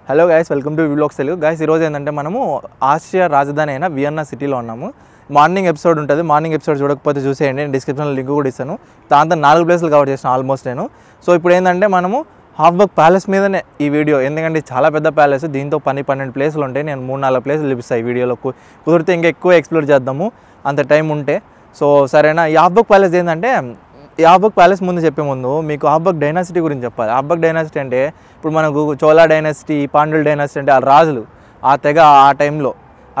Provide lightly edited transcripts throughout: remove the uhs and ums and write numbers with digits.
Hello guys, welcome to vlogs Telugu. Guys ఈరోజు ఏంటంటే మనము ఆసియా రాజధాని అయిన వియన్నా సిటీలో ఉన్నాము. మార్నింగ్ ఎపిసోడ్ ఉంటుంది. మార్నింగ్ ఎపిసోడ్ చూడకపోతే చూసేయండి, నేను డిస్క్రిప్షన్లో లింక్ కూడా ఇస్తాను. దాంతో 4 ప్లేసులు కవర్ చేసిన ఆల్మోస్ట్ నేను. సో ఇప్పుడు ఏంటంటే మనము హాఫ్బర్గ్ ప్యాలెస్ మీదనే ఈ వీడియో, ఎందుకంటే చాలా పెద్ద ప్యాలెస్, దీంతో 12 ప్లేసులు ఉంటాయి. నేను 3-4 ప్లేసులు చూపిస్తాను ఈ వీడియోలో. కుదిరితే ఇంకా ఎక్కువ ఎక్స్ప్లోర్ చేద్దాము అంత టైం ఉంటే. సో సరేనా. ఈ హాఫ్బర్గ్ ప్యాలెస్ ఏంటంటే, ఈ హాఫ్బర్గ్ ప్యాలెస్ ముందు చెప్పే ముందు మీకు హాఫ్బర్గ్ డైనాసిటీ గురించి చెప్పాలి. హాఫ్బర్గ్ డైనాసిటీ అంటే ఇప్పుడు మనకు చోళా డైనాసిటీ, పాండ్యుల్ డైనాసిటీ అంటే ఆ రాజులు, ఆ తెగ ఆ టైంలో,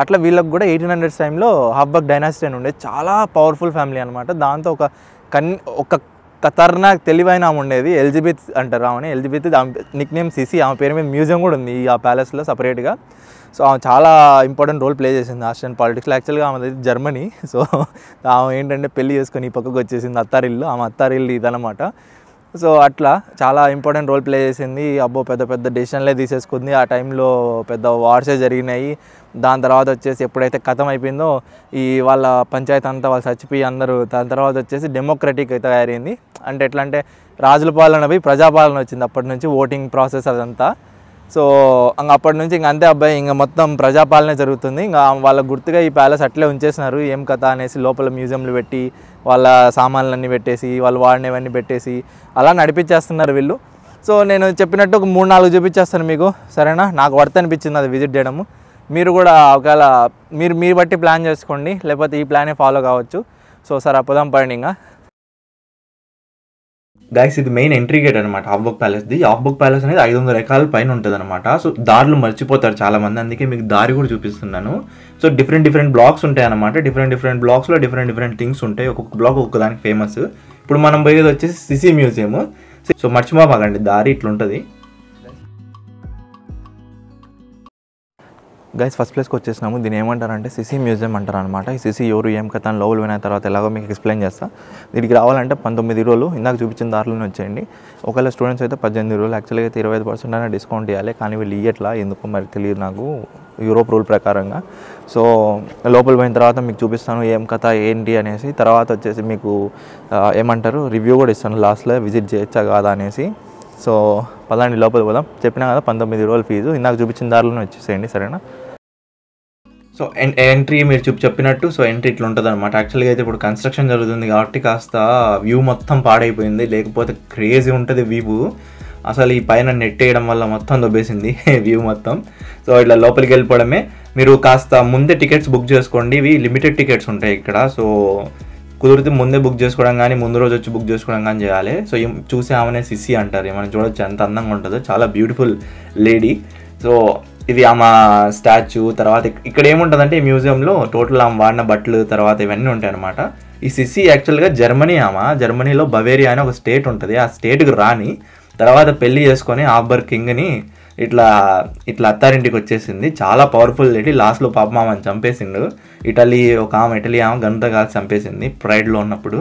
అట్లా వీళ్ళకి కూడా 1800s టైంలో హాఫ్బర్గ్ డైనాసిటీ అని ఉండేది. చాలా పవర్ఫుల్ ఫ్యామిలీ అనమాట. దాంతో ఒక ఖతర్నాక్ తెలివైన ఆమె ఉండేది, ఎలిజబెత్ అంటారు ఆమెని. ఎలిజబెత్ నిక్ నేమ్ సిసి, ఆమె పేరు మీద మ్యూజియం కూడా ఉంది ఆ ప్యాలెస్లో సపరేట్గా. సో ఆమె చాలా ఇంపార్టెంట్ రోల్ ప్లే చేసింది ఆస్ట్రియన్ పాలిటిక్స్లో. యాక్చువల్గా ఆమెది జర్మనీ. సో ఆమె ఏంటంటే పెళ్లి చేసుకొని ఈ పక్కకు వచ్చేసింది అత్తారిల్లు. ఆమె అత్తారిల్లు ఇదనమాట. సో అట్లా చాలా ఇంపార్టెంట్ రోల్ ప్లే చేసింది. అబ్బో పెద్ద పెద్ద డెసిషన్లే తీసేసుకుంది. ఆ టైంలో పెద్ద వార్సే జరిగినాయి. దాని తర్వాత వచ్చేసి ఎప్పుడైతే ఖతం అయిపోయిందో ఈ వాళ్ళ పంచాయతీ అంతా వాళ్ళు చచ్చిపోయి అందరూ, దాని తర్వాత వచ్చేసి డెమోక్రటిక్ అయితే తయారైంది. అంటే ఎట్లా అంటే రాజుల పాలన పోయి ప్రజాపాలన వచ్చింది. అప్పటి నుంచి ఓటింగ్ ప్రాసెస్ అదంతా. సో అప్పటి నుంచి ఇంక అంతే అబ్బాయి, ఇంకా మొత్తం ప్రజాపాలనే జరుగుతుంది. ఇంకా వాళ్ళ గుర్తుగా ఈ ప్యాలెస్ అట్లే ఉంచేసినారు. ఏం కథ అనేసి లోపల మ్యూజియంలు పెట్టి వాళ్ళ సామాన్లన్నీ పెట్టేసి వాళ్ళు వాడినవన్నీ పెట్టేసి అలా నడిపించేస్తున్నారు వీళ్ళు. సో నేను చెప్పినట్టు ఒక 3-4 చూపించేస్తాను మీకు, సరేనా. నాకు వర్త్ అనిపించింది అది విజిట్ చేయడము. మీరు కూడా ఒకవేళ మీరు బట్టి ప్లాన్ చేసుకోండి, లేకపోతే ఈ ప్లానే ఫాలో కావచ్చు. సో సరే పోదాం పడండి. ఇంకా గైస్ ఇది మెయిన్ ఎంట్రీ గేట్ అనమాట హాఫ్బర్గ్ ప్యాలెస్ది. హాఫ్బర్గ్ ప్యాలెస్ అనేది 500 ఎకరాల పైన ఉంటుంది అనమాట. సో దారులు మర్చిపోతారు చాలామంది, అందుకే మీకు దారి కూడా చూపిస్తున్నాను. సో డిఫరెంట్ బ్లాక్స్ ఉంటాయి అనమాట. డిఫరెంట్ బ్లాక్స్లో డిఫరెంట్ థింగ్స్ ఉంటాయి. ఒక్కొక్క బ్లాక్ ఒక్కదానికి ఫేమస్. ఇప్పుడు మనం పోయేది వచ్చేసి సిసి మ్యూజియం. సో మర్చిపోబాకండి, దారి ఇట్లుంటుంది. గైస్ ఫస్ట్ ప్లేస్కి వచ్చేసినాము. దీన్ని ఏమంటారంటే సిసి మ్యూజియం అంటారు అనమాట. ఈ సిసి ఎవరు ఏం కథ అని లోపల విన తర్వాత ఎలాగో మీకు ఎక్స్ప్లెయిన్ చేస్తా. దీనికి రావాలంటే 19 రోజులు ఇందాక చూపించిన దారిలోనే వచ్చేయండి. ఒకవేళ స్టూడెంట్స్ అయితే 18 రోజులు. యాక్చువల్గా అయితే 25% అయినా డిస్కౌంట్ ఇవ్వాలి, కానీ వీళ్ళు ఇయ్యట్లా, ఎందుకో మరి తెలియదు నాకు, యూరోప్ రూల్ ప్రకారంగా. సో లోపల పోయిన తర్వాత మీకు చూపిస్తాను ఏం కథ ఏంటి అనేసి. తర్వాత వచ్చేసి మీకు ఏమంటారు రివ్యూ కూడా ఇస్తాను లాస్ట్లో, విజిట్ చేయొచ్చా కాదా అనేసి. సో పదండి లోపల పోదాం. చెప్పినా కదా 19 రోజులు ఫీజు. ఇందాక చూపించిన దారిలోనే వచ్చేసేయండి, సరేనా. సో ఎంట్రీ మీరు చెప్పినట్టు సో ఎంట్రీ ఇట్లా ఉంటుంది అనమాట. యాక్చువల్గా అయితే ఇప్పుడు కన్స్ట్రక్షన్ జరుగుతుంది కాబట్టి కాస్త వ్యూ మొత్తం పాడైపోయింది, లేకపోతే క్రేజీ ఉంటుంది వ్యూ. అసలు ఈ పైన నెట్ వేయడం వల్ల మొత్తం దొబ్బేసింది వ్యూ మొత్తం. సో ఇట్లా లోపలికి వెళ్ళిపోవడమే. మీరు కాస్త ముందే టికెట్స్ బుక్ చేసుకోండి, ఇవి లిమిటెడ్ టికెట్స్ ఉంటాయి ఇక్కడ. సో కుదిరితే ముందే బుక్ చేసుకోవడం కానీ ముందు రోజు వచ్చి బుక్ చేసుకోవడం కానీ చేయాలి. సో చూసే ఆమెనే సిసి అంటారు. మనం చూడొచ్చు ఎంత అందంగా ఉంటుందో, చాలా బ్యూటిఫుల్ లేడీ. సో ఇది ఆమె స్టాచ్యూ. తర్వాత ఇక్కడ ఏముంటుందంటే ఈ మ్యూజియంలో టోటల్ ఆమె వాడిన బట్టలు తర్వాత ఇవన్నీ ఉంటాయి అనమాట. ఈ సిసి యాక్చువల్గా జర్మనీ. జర్మనీలో బవేరియా అని ఒక స్టేట్ ఉంటుంది. ఆ స్టేట్కి రాని తర్వాత పెళ్లి చేసుకొని హాఫ్బర్గ్ కింగ్ని ఇట్లా అత్తారింటికి వచ్చేసింది. చాలా పవర్ఫుల్ లేడీ. లాస్ట్లో పాపం ఆమెను చంపేసిండు. ఇటలీ ఆమె గన్తో కాల్చి చంపేసింది ప్రైడ్లో ఉన్నప్పుడు.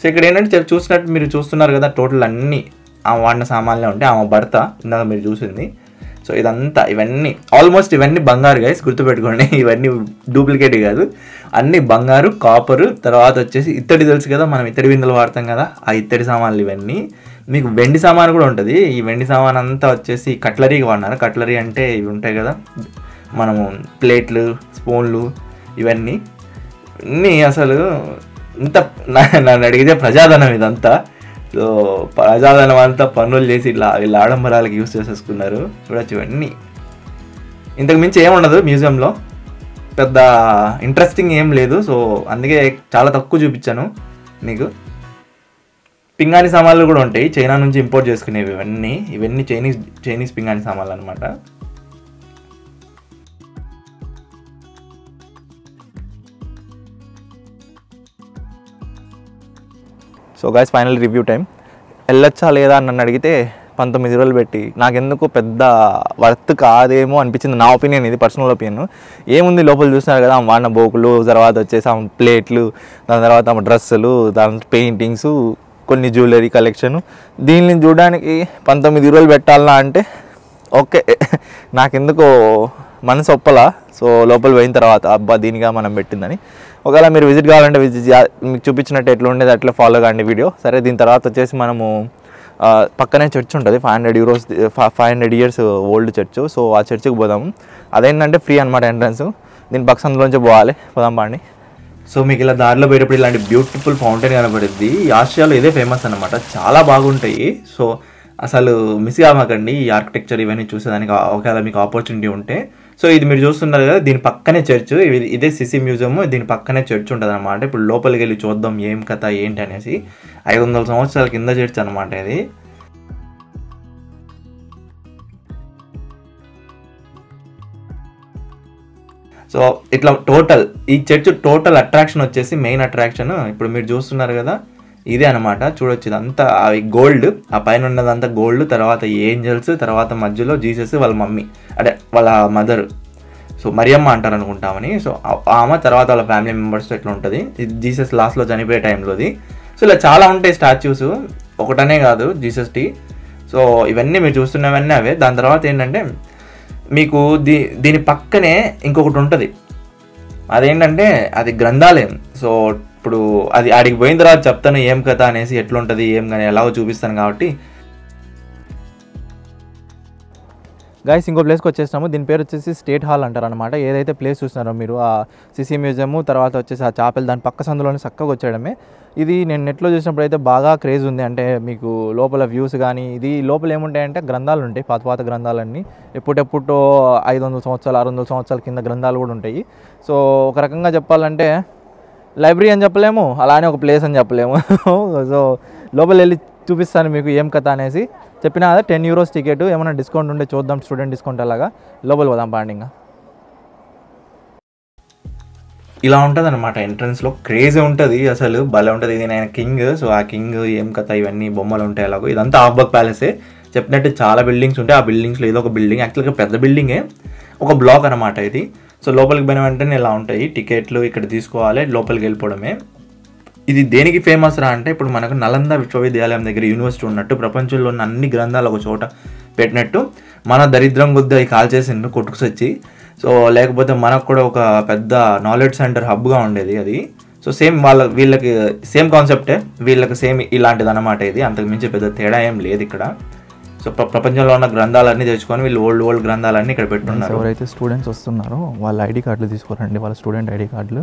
సో ఇక్కడ ఏంటంటే చూసినట్టు మీరు చూస్తున్నారు కదా, టోటల్ అన్నీ ఆమె వాడిన సామాన్లే ఉంటాయి. ఆమె భర్త ఇందాక మీరు చూసింది. సో ఇవన్నీ ఆల్మోస్ట్ ఇవన్నీ బంగారు గైస్, గుర్తుపెట్టుకోండి. ఇవన్నీ డూప్లికేట్ కాదు, అన్నీ బంగారు, కాపరు. తర్వాత వచ్చేసి ఇత్తడి తెలుసు కదా, మనం ఇత్తడి బిందెలు వాడతాం కదా, ఆ ఇత్తడి సామాన్లు ఇవన్నీ. మీకు వెండి సామాను కూడా ఉంటుంది. ఈ వెండి సామాన్ అంతా వచ్చేసి కట్లరీకి వాడినారు. కట్లరీ అంటే ఇవి ఉంటాయి కదా, మనము ప్లేట్లు, స్పూన్లు, ఇవన్నీ అసలు ఇంత నన్ను అడిగితే ప్రజాధనం ఇదంతా. సో ప్రజాధనం అంతా పన్నులు చేసి వీళ్ళ ఆడంబరాలకు యూజ్ చేసేసుకున్నారు. చూడొచ్చు ఇవన్నీ. ఇంతకు మించి ఏముండదు మ్యూజియంలో, పెద్ద ఇంట్రెస్టింగ్ ఏం లేదు. సో అందుకే చాలా తక్కువ చూపించాను మీకు. పింగాణి సామాన్లు కూడా ఉంటాయి, చైనా నుంచి ఇంపోర్ట్ చేసుకునేవి ఇవన్నీ చైనీస్ పింగాణి సామాన్లు అనమాట. So guys final review time. వెళ్ళొచ్చా లేదా అని నన్ను అడిగితే 19 రోజులు పెట్టి నాకెందుకు పెద్ద వర్త్ కాదేమో అనిపించింది. నా ఒపీనియన్, ఇది పర్సనల్ ఒపీనియన్. ఏముంది లోపల చూస్తున్నారు కదా, వాడిన బోకులు, తర్వాత వచ్చేసి ఆమె ప్లేట్లు, దాని తర్వాత ఆమె డ్రెస్సులు, దాని పెయింటింగ్స్, కొన్ని జ్యువెలరీ కలెక్షన్. దీన్ని చూడడానికి 19 రోజులు పెట్టాలన్నా అంటే ఓకే, నాకెందుకో మనసు ఒప్పలా. సో లోపల పోయిన తర్వాత అబ్బా దీనిగా మనం పెట్టిందని. ఒకవేళ మీరు విజిట్ కావాలంటే మీకు చూపించినట్టు ఎట్లా ఉండేది అట్లా ఫాలో కాండి వీడియో. సరే దీని తర్వాత వచ్చేసి మనము పక్కనే చర్చ్ ఉంటుంది, 500 euros 500 years old church. So ఆ చర్చ్కి పోదాము. అదేంటంటే ఫ్రీ అనమాట ఎంట్రన్స్. దీని పక్క సందులోంచి పోవాలి, పోదాం బాండి. సో మీకు ఇలా దారిలో పోయేటప్పుడు ఇలాంటి బ్యూటిఫుల్ ఫౌంటైన్ కనబడుద్ది. ఈ ఆసియాలో ఇదే ఫేమస్ అనమాట, చాలా బాగుంటాయి. సో అసలు మిస్ కామాకండి ఈ ఆర్కిటెక్చర్ ఇవన్నీ చూసేదానికి ఒకవేళ మీకు ఆపర్చునిటీ ఉంటే. సో ఇది మీరు చూస్తున్నారు కదా, దీని పక్కనే చర్చ్, ఇదే సిసి మ్యూజియం, దీని పక్కనే చర్చ్ ఉంటుంది అనమాట. ఇప్పుడు లోపలికి వెళ్ళి చూద్దాం ఏం కథ ఏంటి అనేసి. 500 సంవత్సరాల కింద చర్చ్ అనమాట ఇది. సో ఇట్లా టోటల్ ఈ చర్చ్ టోటల్ అట్రాక్షన్ వచ్చేసి, మెయిన్ అట్రాక్షన్ ఇప్పుడు మీరు చూస్తున్నారు కదా ఇదే అనమాట. చూడొచ్చు ఇదంతా అవి గోల్డ్, ఆ పైన ఉన్నదంతా గోల్డ్, తర్వాత ఏంజల్స్, తర్వాత మధ్యలో జీసస్ వాళ్ళ మమ్మీ అంటే వాళ్ళ మదర్, సో మరియమ్మ అంటారు అనుకుంటామని. సో ఆమె తర్వాత వాళ్ళ ఫ్యామిలీ మెంబర్స్ ఎట్లా ఉంటుంది. ఇది జీసస్ లాస్ట్లో చనిపోయే టైంలోది. సో ఇలా చాలా ఉంటాయి స్టాచ్యూస్, ఒకటనే కాదు జీసస్టి. సో ఇవన్నీ మీరు చూస్తున్నవన్నీ అవే. దాని తర్వాత ఏంటంటే మీకు దీని పక్కనే ఇంకొకటి ఉంటుంది, అదేంటంటే అది గ్రంథాలయం. సో ఇప్పుడు అది ఆడికి పోయిన తర్వాత చెప్తాను ఏం కథ అనేసి, ఎట్లుంటుంది ఏం కానీ ఎలాగో చూపిస్తాను కాబట్టి. గైస్ ఇంకో ప్లేస్కి వచ్చేసినాము. దీని పేరు వచ్చేసి స్టేట్ హాల్ అంటారు అనమాట. ఏదైతే ప్లేస్ చూస్తున్నారో మీరు, ఆ సిసి మ్యూజియము, తర్వాత వచ్చేసి ఆ చాపెల్, దాని పక్క సందులోనే చక్కగా వచ్చేయడమే. ఇది నేను నెట్లో చూసినప్పుడు అయితే బాగా క్రేజ్ ఉంది. అంటే మీకు లోపల వ్యూస్ కానీ, ఇది లోపల ఏముంటాయంటే గ్రంథాలు ఉంటాయి, పాత పాత గ్రంథాలన్నీ. ఎప్పుడెప్పుడో 500 సంవత్సరాలు 600 సంవత్సరాల కింద గ్రంథాలు కూడా ఉంటాయి. సో ఒక రకంగా చెప్పాలంటే లైబ్రరీ అని చెప్పలేము, అలానే ఒక ప్లేస్ అని చెప్పలేము. సో లోపల వెళ్ళి చూపిస్తాను మీకు ఏం కథ అనేసి. చెప్పినా కదా 10 euros టికెట్, ఏమైనా డిస్కౌంట్ ఉంటే చూద్దాం, స్టూడెంట్ డిస్కౌంట్ అలాగా. లోపల పోదాం పాండింగా. ఇలా ఉంటుంది అనమాట ఎంట్రన్స్లో, క్రేజీ ఉంటుంది అసలు, భలే ఉంటుంది. ఇది నేను కింగ్, సో ఆ కింగ్ ఏం కథ ఇవన్నీ బొమ్మలు ఉంటాయి అలాగో. ఇదంతా ఆఫ్బక్ ప్యాలెసే. చెప్పినట్టు చాలా బిల్డింగ్స్ ఉంటాయి, ఆ బిల్డింగ్స్లో ఏదో ఒక బిల్డింగ్, యాక్చువల్గా పెద్ద బిల్డింగే, ఒక బ్లాక్ అనమాట ఇది. సో లోపలికి పోయిన వెంటనే ఇలా ఉంటాయి టికెట్లు, ఇక్కడ తీసుకోవాలి, లోపలికి వెళ్ళిపోవడమే. ఇది దేనికి ఫేమస్ రా అంటే, ఇప్పుడు మనకు నలంద విశ్వవిద్యాలయం దగ్గర యూనివర్సిటీ ఉన్నట్టు, ప్రపంచంలో ఉన్న అన్ని గ్రంథాలు ఒక చోట పెట్టినట్టు, మన దరిద్రం కొద్ది అవి కాల్చేసిండు కొట్టుకుసొచ్చి. సో లేకపోతే మనకు కూడా ఒక పెద్ద నాలెడ్జ్ సెంటర్ హబ్గా ఉండేది అది. సో సేమ్ వీళ్ళకి సేమ్ కాన్సెప్టే, వీళ్ళకి సేమ్ ఇలాంటిది అనమాట ఇది. అంతకు మించి పెద్ద తేడా ఏం లేదు ఇక్కడ. సో ప్రపంచంలో ఉన్న గ్రంథాలన్నీ తెచ్చుకొని వీళ్ళు ఓల్డ్ గ్రంథాలన్నీ ఇక్కడ పెట్టున్నారు. ఎవరైతే స్టూడెంట్స్ వస్తున్నారో వాళ్ళ ఐడి కార్డులు తీసుకోరండి, వాళ్ళ స్టూడెంట్ ఐడి కార్డులు.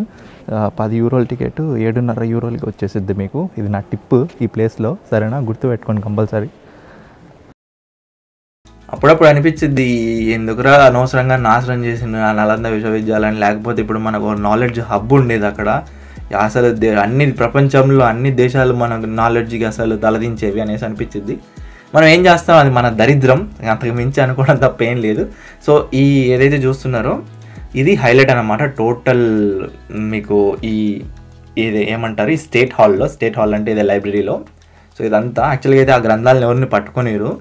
10 euro టికెట్ 7.5 euros వచ్చేసిద్ది మీకు. ఇది నా టిప్ ఈ ప్లేస్లో, సరేనా? గుర్తుపెట్టుకోండి కంపల్సరీ. అప్పుడప్పుడు అనిపించింది ఎందుకురా అనవసరంగా నాశనం చేసిన నలంద విశ్వవిద్యాలయం, లేకపోతే ఇప్పుడు మనకు నాలెడ్జ్ హబ్ ఉండేది అక్కడ. అసలు అన్ని ప్రపంచంలో అన్ని దేశాలు మన నాలెడ్జ్కి అసలు తలదించేవి అనేసి అనిపించింది. మనం ఏం చేస్తాం, అది మన దరిద్రం, అంతకు మించి అనుకోవడం తప్ప ఏం లేదు. సో ఈ ఏదైతే చూస్తున్నారో ఇది హైలైట్ అనమాట టోటల్ మీకు. ఇది ఏమంటారు, ఈ స్టేట్ హాల్ అంటే ఇదే లైబ్రరీలో. సో ఇదంతా యాక్చువల్గా అయితే ఆ గ్రంథాలను ఎవరిని పట్టుకోనిరు.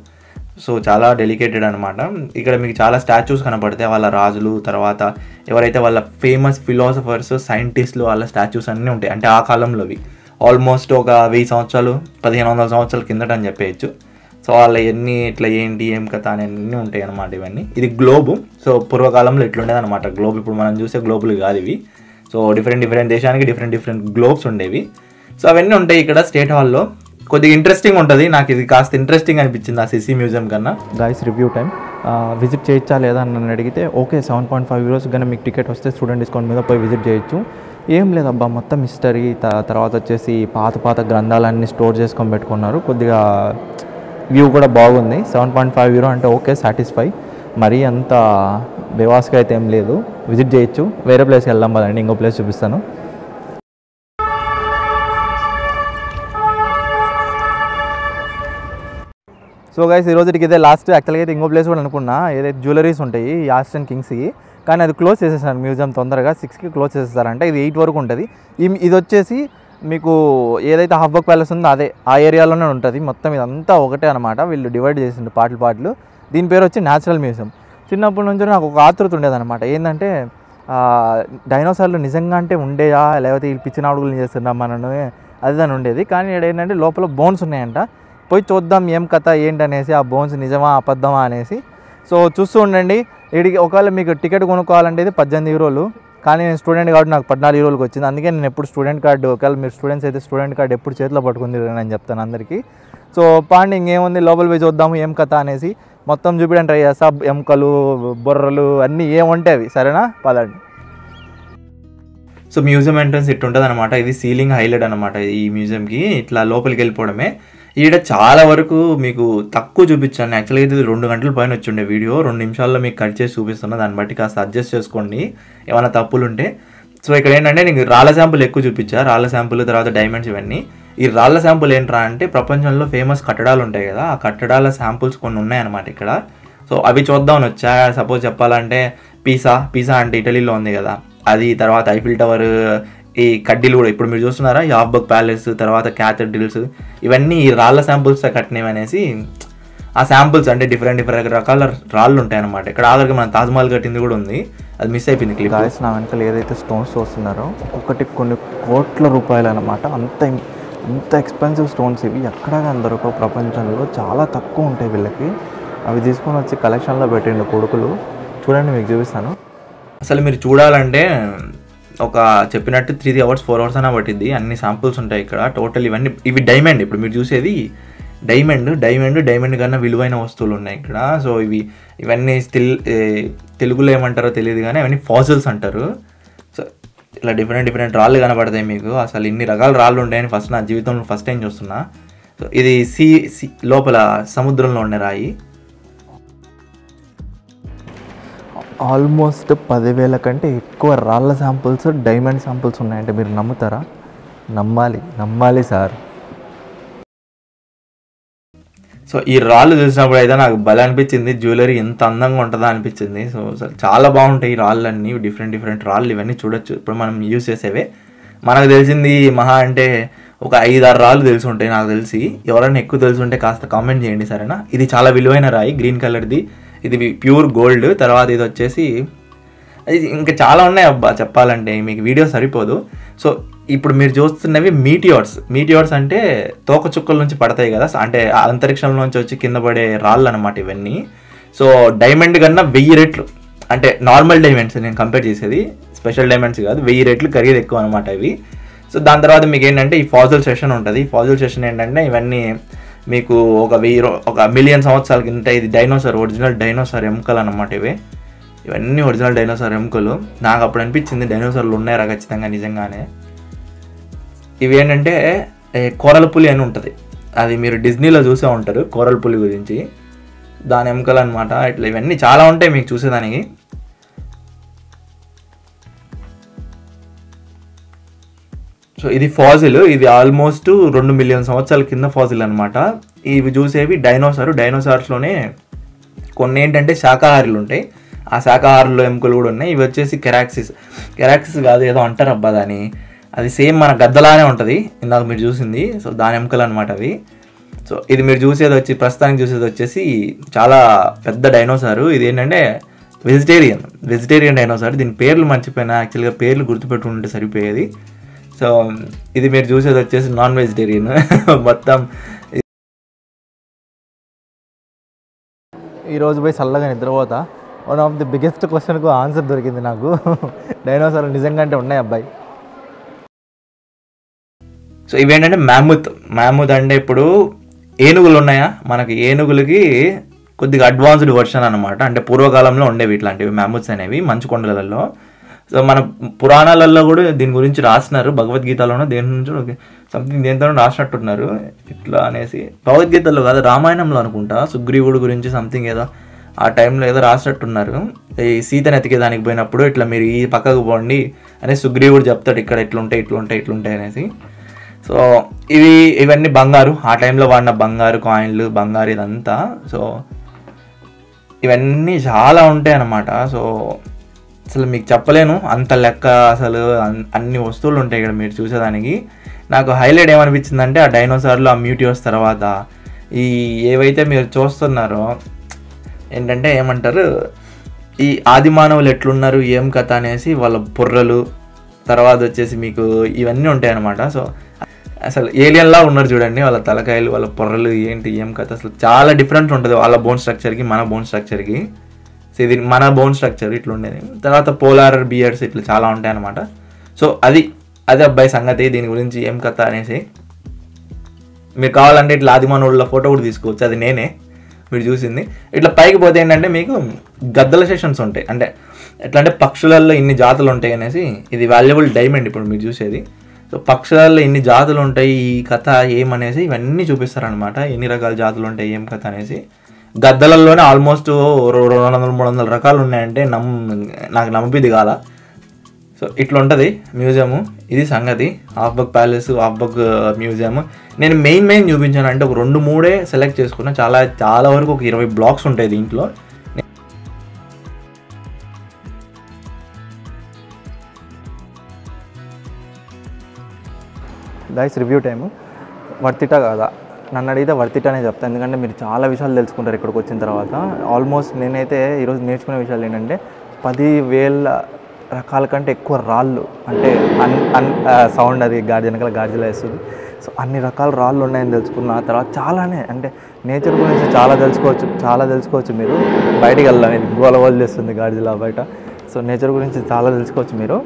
సో చాలా డెలికేటెడ్ అనమాట. ఇక్కడ మీకు చాలా స్టాచ్యూస్ కనపడతాయి, వాళ్ళ రాజులు, తర్వాత ఎవరైతే వాళ్ళ ఫేమస్ ఫిలాసఫర్స్, సైంటిస్టులు, వాళ్ళ స్టాచ్యూస్ అన్నీ ఉంటాయి. అంటే ఆ కాలంలోవి ఆల్మోస్ట్ ఒక 1000 సంవత్సరాలు 1500 సంవత్సరాల కిందట అని చెప్పేయచ్చు. సో వాళ్ళ ఎన్ని ఇట్లా ఏంటి ఏం కథ అని అన్నీ ఉంటాయి అన్నమాట ఇవన్నీ. ఇది గ్లోబు. సో పూర్వకాలంలో ఇట్లుండేది అనమాట గ్లోబ్. ఇప్పుడు మనం చూసే గ్లోబులు కాదు ఇవి. సో డిఫరెంట్ దేశానికి డిఫరెంట్ గ్లోబ్స్ ఉండేవి. సో అవన్నీ ఉంటాయి ఇక్కడ స్టేట్ హాల్లో. కొద్దిగా ఇంట్రెస్టింగ్ ఉంటుంది. నాకు ఇది కాస్త ఇంట్రెస్టింగ్ అనిపించింది ఆ సిసి మ్యూజియం కన్నా. Guys review time. విజిట్ చేయొచ్చా లేదా అని నన్ను అడిగితే ఓకే, 7.5 euros కానీ మీకు టికెట్ వస్తే స్టూడెంట్ డిస్కౌంట్ మీద పోయి విజిట్ చేయొచ్చు. ఏం లేదబ్బా, మొత్తం హిస్టరీ, తర్వాత వచ్చేసి పాత గ్రంథాలన్నీ స్టోర్ చేసుకొని పెట్టుకున్నారు. కొద్దిగా వ్యూ కూడా బాగుంది. 7.5 euro అంటే ఓకే, సాటిస్ఫై. మరీ అంత బేవాస్గా అయితే ఏం లేదు, విజిట్ చేయొచ్చు. వేరే ప్లేస్కి వెళ్దాం కదండి, ఇంకో ప్లేస్ చూపిస్తాను. సో గైస్ ఈరోజుకి ఇదే లాస్ట్. యాక్చువల్గా అయితే ఇంకో ప్లేస్ కూడా అనుకున్నా, ఏదైతే జ్యువెలరీస్ ఉంటాయి యాస్టన్ కింగ్స్కి, కానీ అది క్లోజ్ చేసేసారు మ్యూజియం తొందరగా. 6కి క్లోజ్ చేసేసారంట. ఇది 8 వరకు ఉంటుంది. ఇది వచ్చేసి మీకు ఏదైతే హబ్బక్ ప్యాలెస్ ఉందో అదే ఆ ఏరియాలోనే ఉంటుంది. మొత్తం ఇదంతా ఒకటే అనమాట. వీళ్ళు డివైడ్ చేసిండు పాటలు. దీని పేరు వచ్చి న్యాచురల్ మ్యూజియం. చిన్నప్పటి నుంచి నాకు ఒక ఆతృత ఉండేదన్నమాట. ఏంటంటే డైనోసార్లు నిజంగా అంటే ఉండేయా, లేకపోతే ఈ పిచ్చినాడుగులు చేస్తున్నాం మనని, అదిదాని ఉండేది. కానీ ఇక్కడ ఏంటంటే లోపల బోన్స్ ఉన్నాయంట. పోయి చూద్దాం ఏం కథ ఏంటనేసి, ఆ బోన్స్ నిజమా అబద్ధమా అనేసి. సో చూస్తూ ఉండండి. వీడికి ఒకవేళ మీకు టికెట్ కొనుక్కోవాలంటే ఇది 18 euros, కానీ నేను స్టూడెంట్ కాబట్టి నాకు 14 euros వచ్చింది. అందుకే నేను ఎప్పుడు స్టూడెంట్ కార్డు, ఒకవేళ మీరు స్టూడెంట్స్ అయితే స్టూడెంట్ కార్డు ఎప్పుడు చేతిలో పట్టుకుంది అని చెప్తాను అందరికీ. సో పాండి ఇంకేముంది, లోపల పోయి చూద్దాము ఏం కథ అనేసి. మొత్తం చూపించడానికి ట్రై చేస్తా. ఎముకలు, బొర్రలు అన్నీ ఏముంటాయి అవి. సరేనా, పదండి. సో మ్యూజియం ఎంట్రన్స్ ఇట్టు ఉంటుంది అనమాట. ఇది సీలింగ్ హైలైట్ అనమాట ఈ మ్యూజియంకి. ఇట్లా లోపలికి వెళ్ళిపోవడమే. ఈడ చాలా వరకు మీకు తక్కువ చూపించాను. యాక్చువల్గా ఇది 2 గంటల పైన వచ్చిండే వీడియో. 2 నిమిషాల్లో మీకు కట్ చేసి చూపిస్తున్నా. దాన్ని బట్టి కాస్త అడ్జస్ట్ చేసుకోండి ఏమైనా తప్పులు ఉంటే. సో ఇక్కడ ఏంటంటే నీకు రాళ్ళ శాంపుల్ ఎక్కువ చూపించా. రాళ్ళ శాంపుల్, తర్వాత డైమండ్స్, ఇవన్నీ. ఈ రాళ్ళ శాంపుల్ ఏంట్రా అంటే ప్రపంచంలో ఫేమస్ కట్టడాలు ఉంటాయి కదా, ఆ కట్టడాల శాంపుల్స్ కొన్ని ఉన్నాయన్నమాట ఇక్కడ. సో అవి చూద్దామని వచ్చా. సపోజ్ చెప్పాలంటే పీసా అంటే ఇటలీలో ఉంది కదా అది, తర్వాత ఐఫిల్ టవర్, ఈ కడ్డీలు కూడా ఇప్పుడు మీరు చూస్తున్నారా, ఈ హాఫ్బర్గ్ ప్యాలెస్, తర్వాత క్యాథడ్రిల్స్, ఇవన్నీ ఈ రాళ్ళ శాంపుల్స్ కట్టినవి అనేసి. ఆ శాంపుల్స్ అంటే డిఫరెంట్ రకాల రాళ్ళు ఉంటాయి అనమాట. ఇక్కడ ఆఖరికి మన తాజ్మహల్ కట్టింది కూడా ఉంది, అది మిస్ అయిపోయింది క్లిప్. గాయస్ నా వెనకాల ఏదైతే స్టోన్స్ చూస్తున్నారో ఒక్కొక్కటి కొన్ని కోట్ల రూపాయలు అనమాట. అంత ఎక్స్పెన్సివ్ స్టోన్స్ ఇవి. ఎక్కడ దొరకవు ప్రపంచంలో, చాలా తక్కువ ఉంటాయి వీళ్ళకి. అవి తీసుకొని వచ్చి కలెక్షన్లో పెట్టిండు కొడుకులు. చూడండి మీకు చూపిస్తాను. అసలు మీరు చూడాలంటే ఒక చెప్పినట్టు 3 hours 4 hours అయినా పట్టింది. అన్ని శాంపుల్స్ ఉంటాయి ఇక్కడ టోటల్. ఇవి డైమండ్. ఇప్పుడు మీరు చూసేది డైమండ్ కన్నా విలువైన వస్తువులు ఉన్నాయి ఇక్కడ. సో ఇవన్నీ తెలుగులో ఏమంటారో తెలియదు కానీ అవన్నీ ఫాసిల్స్ అంటారు. సో ఇలా డిఫరెంట్ రాళ్ళు కనబడతాయి మీకు. అసలు ఇన్ని రకాల రాళ్ళు ఉంటాయని నా జీవితంలో ఫస్ట్ టైం చూస్తున్నా. సో ఇది లోపల సముద్రంలో ఉండే రాయి. ఆల్మోస్ట్ 10,000 కంటే ఎక్కువ రాళ్ళ శాంపుల్స్, డైమండ్ శాంపుల్స్ ఉన్నాయంటే మీరు నమ్ముతారా? నమ్మాలి సార్. సో ఈ రాళ్ళు చూసినప్పుడు అయితే నాకు భలే అనిపించింది. జ్యువెలరీ ఎంత అందంగా ఉంటుందా అనిపించింది. సో చాలా బాగుంటాయి ఈ రాళ్ళన్నీ. డిఫరెంట్ రాళ్ళు ఇవన్నీ చూడొచ్చు. ఇప్పుడు మనం యూజ్ చేసేవే. మనకు తెలిసింది మహా అంటే ఒక 5-6 రాళ్ళు తెలిసి ఉంటాయి నాకు తెలిసి. ఎవరైనా ఎక్కువ తెలిసి ఉంటే కాస్త కామెంట్ చేయండి సరేనా. ఇది చాలా విలువైన రాయి, గ్రీన్ కలర్ది. ఇది ప్యూర్ గోల్డ్. తర్వాత ఇది వచ్చేసి అది ఇంకా చాలా ఉన్నాయి అబ్బా చెప్పాలంటే, మీకు వీడియో సరిపోదు. సో ఇప్పుడు మీరు చూస్తున్నవి మీటియోర్స్ అంటే తోకచుక్కల నుంచి పడతాయి కదా, అంటే అంతరిక్షంలో నుంచి వచ్చి కింద పడే రాళ్ళు అనమాట ఇవన్నీ. సో డైమండ్ కన్నా 1000 రెట్లు, అంటే నార్మల్ డైమండ్స్ నేను కంపేర్ చేసేది, స్పెషల్ డైమండ్స్ కాదు, 1000 రెట్లు ఖరీదు ఎక్కువ అనమాట ఇవి. సో దాని తర్వాత మీకు ఏంటంటే ఈ ఫాజిల్ సెషన్ ఉంటుంది. ఈ ఫాజిల్ సెషన్ ఏంటంటే ఇవన్నీ మీకు ఒక 1,000,000 సంవత్సరాల కింద ఇది ఒరిజినల్ డైనోసార్ ఎముకలు అనమాట ఇవన్నీ ఒరిజినల్ డైనోసార్ ఎముకలు. నాకు అప్పుడు అనిపించింది డైనోసార్లు ఉన్నాయరా ఖచ్చితంగా నిజంగానే. ఇవి ఏంటంటే కోరల పులి అని ఉంటుంది, అది మీరు డిజ్నీలో చూసే ఉంటారు కోరల పులి గురించి, దాని ఎముకలు అనమాట. ఇట్లా ఇవన్నీ చాలా ఉంటాయి మీకు చూసేదానికి. సో ఇది ఫాజిల్, ఇది ఆల్మోస్ట్ 2 మిలియన్ సంవత్సరాల కింద ఫాజిల్ అనమాట. ఇవి చూసేవి డైనోసార్స్లోనే కొన్ని ఏంటంటే శాకాహారులు ఉంటాయి, ఆ శాకాహారులు ఎముకలు కూడా ఉన్నాయి. ఇవి వచ్చేసి కెరాక్సిస్ కాదు ఏదో అంటారు అబ్బా దాని, అది సేమ్ మన గద్దలానే ఉంటుంది ఇందాక మీరు చూసింది. సో దాని ఎముకలు అనమాట అవి. సో ఇది మీరు ప్రస్తుతానికి చూసేది వచ్చేసి చాలా పెద్ద డైనోసారు. ఇది ఏంటంటే వెజిటేరియన్ డైనోసార్. దీని పేర్లు మర్చిపోయినా, యాక్చువల్గా పేర్లు గుర్తుపెట్టుకుంటే సరిపోయేది. సో ఇది మీరు చూసేది వచ్చేసి నాన్ వెజిటేరియన్ మొత్తం. ఈరోజు పోయి చల్లగా నిద్రపోతా. వన్ ఆఫ్ ది బిగ్గెస్ట్ క్వశ్చన్కు ఆన్సర్ దొరికింది నాకు. డైనోసార్లు నిజంగా అంటే ఉన్నాయి అబ్బాయి. సో ఇవేంటంటే మ్యామూత్ అంటే ఇప్పుడు ఏనుగులు ఉన్నాయా, మనకి ఏనుగులకి కొద్దిగా అడ్వాన్స్డ్ వర్షన్ అనమాట. అంటే పూర్వకాలంలో ఉండేవి ఇట్లాంటివి మ్యామూత్స్ అనేవి మంచు కొండలలో. సో మన పురాణాలలో కూడా దీని గురించి రాసినారు, భగవద్గీతలోనో దేని నుంచి సంథింగ్ దేనితో రాసినట్టున్నారు ఇట్లా అనేసి. భగవద్గీతలో కాదు, రామాయణంలో అనుకుంటా, సుగ్రీవుడు గురించి సంథింగ్ ఏదో ఆ టైంలో ఏదో రాసినట్టున్నారు. ఈ సీతను ఎతికేదానికి పోయినప్పుడు ఇట్లా మీరు ఈ పక్కకు పోండి అని సుగ్రీవుడు చెప్తాడు, ఇక్కడ ఇట్లుంటాయి అనేసి. సో ఇవన్నీ బంగారు, ఆ టైంలో వాడిన బంగారు కాయిన్లు, బంగారు ఇదంతా. సో ఇవన్నీ చాలా ఉంటాయి అన్నమాట. సో అసలు మీకు చెప్పలేను అంత లెక్క, అసలు అన్ని వస్తువులు ఉంటాయి ఇక్కడ మీరు చూసేదానికి. నాకు హైలైట్ ఏమనిపించిందంటే ఆ డైనోసార్లు, ఆ మీటియోర్స్ తర్వాత ఈ ఏవైతే మీరు చూస్తున్నారో ఏంటంటే ఏమంటారు, ఈ ఆది మానవులు ఎట్లున్నారు ఏం కథ అనేసి వాళ్ళ బుర్రలు, తర్వాత వచ్చేసి మీకు ఇవన్నీ ఉంటాయి అన్నమాట. సో అసలు ఏలియన్లా ఉన్నారు చూడండి, వాళ్ళ తలకాయలు, వాళ్ళ పొర్రలు ఏంటి ఏం కథ, అసలు చాలా డిఫరెంట్ ఉంటుంది వాళ్ళ బోన్ స్ట్రక్చర్కి మన బోన్ స్ట్రక్చర్కి. సో ఇది మన బోన్ స్ట్రక్చర్ ఇట్లా ఉండేది. తర్వాత పోలార్ బియర్స్ ఇట్లా చాలా ఉంటాయి అన్నమాట. సో అది అబ్బాయి సంగతి, దీని గురించి ఏం కథ అనేసి మీరు కావాలంటే ఇట్లా ఆదిమానవుళ్ళ ఫోటో కూడా తీసుకోవచ్చు, అది నేనే మీరు చూసింది. ఇట్లా పైకి పోతే ఏంటంటే మీకు గద్దల సెషన్స్ ఉంటాయి, అంటే ఎట్లా అంటే పక్షులలో ఇన్ని జాతులు ఉంటాయి అనేసి, ఇది వాల్యుబుల్ డైమండ్ ఇప్పుడు మీరు చూసేది. సో పక్షులలో ఇన్ని జాతులు ఉంటాయి, ఈ కథ ఏమనేసి ఇవన్నీ చూపిస్తారనమాట, ఎన్ని రకాల జాతులు ఉంటాయి ఏం కథ అనేసి. గద్దలలోనే ఆల్మోస్ట్ 200-300 రకాలు ఉన్నాయంటే నాకు నమ్మబుద్ధి కాల. సో ఇట్లా ఉంటుంది మ్యూజియము, ఇది సంగతి. హాఫ్బక్ ప్యాలెస్, హాఫ్బక్ మ్యూజియం నేను మెయిన్ చూపించాను అంటే ఒక 2-3 సెలెక్ట్ చేసుకున్నా, చాలా వరకు ఒక 20 బ్లాక్స్ ఉంటాయి దీంట్లో. గైస్ రివ్యూ టైము, వర్తిటా కాదా నన్ను అడిగితే వర్తిటానే చెప్తాను, ఎందుకంటే మీరు చాలా విషయాలు తెలుసుకుంటారు ఇక్కడికి వచ్చిన తర్వాత. ఆల్మోస్ట్ నేనైతే ఈరోజు నేర్చుకునే విషయాలు ఏంటంటే 10,000 రకాల కంటే ఎక్కువ రాళ్ళు, అంటే సౌండ్ అది వెనకాల గార్జీలా వేస్తుంది. సో అన్ని రకాల రాళ్ళు ఉన్నాయని తెలుసుకున్న తర్వాత చాలానే, అంటే నేచర్ గురించి చాలా తెలుసుకోవచ్చు మీరు. బయటికి వెళ్ళాం, ఇది గోలగోలు చేస్తుంది గార్జీలా బయట. సో నేచర్ గురించి చాలా తెలుసుకోవచ్చు మీరు.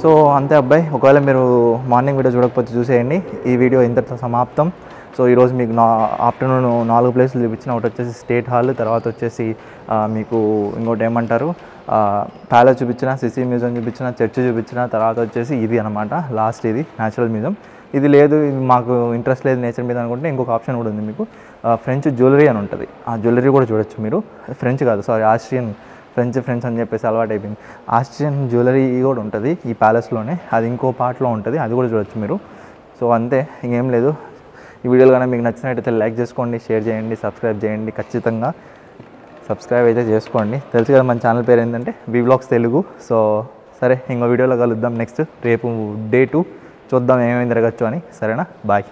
సో అంతే అబ్బాయి, ఒకవేళ మీరు మార్నింగ్ వీడియో చూడకపోతే చూసేయండి. ఈ వీడియో ఇంతటితో సమాప్తం. సో ఈరోజు మీకు ఆఫ్టర్నూన్ 4 ప్లేసులు చూపించిన, ఒకటి వచ్చేసి స్టేట్ హాల్, తర్వాత వచ్చేసి మీకు ఇంకోటి ఏమంటారు ప్యాలెస్ చూపించిన, సిసి మ్యూజియం చూపించిన, చర్చ్ చూపించిన, తర్వాత వచ్చేసి ఇది అనమాట లాస్ట్, ఇది న్యాచురల్ మ్యూజియం. ఇది లేదు, ఇది మాకు ఇంట్రెస్ట్ లేదు నేచర్ మీద అనుకుంటే ఇంకొక ఆప్షన్ కూడా ఉంది మీకు, ఫ్రెంచ్ జ్యువెలరీ అని ఉంటుంది. ఆ జ్యువెలరీ కూడా చూడొచ్చు మీరు. ఫ్రెంచ్ కాదు సారీ, ఆస్ట్రియన్, ఫ్రెంచ్ అని చెప్పేసి అలవాటు అయిపోయింది. ఆస్ట్రియన్ జ్యువెలరీ కూడా ఉంటుంది ఈ ప్యాలెస్లోనే, అది ఇంకో పార్ట్లో ఉంటుంది, అది కూడా చూడొచ్చు మీరు. సో అంతే, ఇంకేం లేదు. ఈ వీడియోలు కానీ మీకు నచ్చినట్టయితే లైక్ చేసుకోండి, షేర్ చేయండి, సబ్స్క్రైబ్ చేయండి. ఖచ్చితంగా సబ్స్క్రైబ్ అయితే చేసుకోండి. తెలుసు కదా మన ఛానల్ పేరు ఏంటంటే వి వ్లాగ్స్ తెలుగు. సో సరే, ఇంకో వీడియోలో కలుద్దాం నెక్స్ట్, రేపు Day 2 చూద్దాం ఏమేమి జరగచ్చు అని. సరేనా, బాయ్.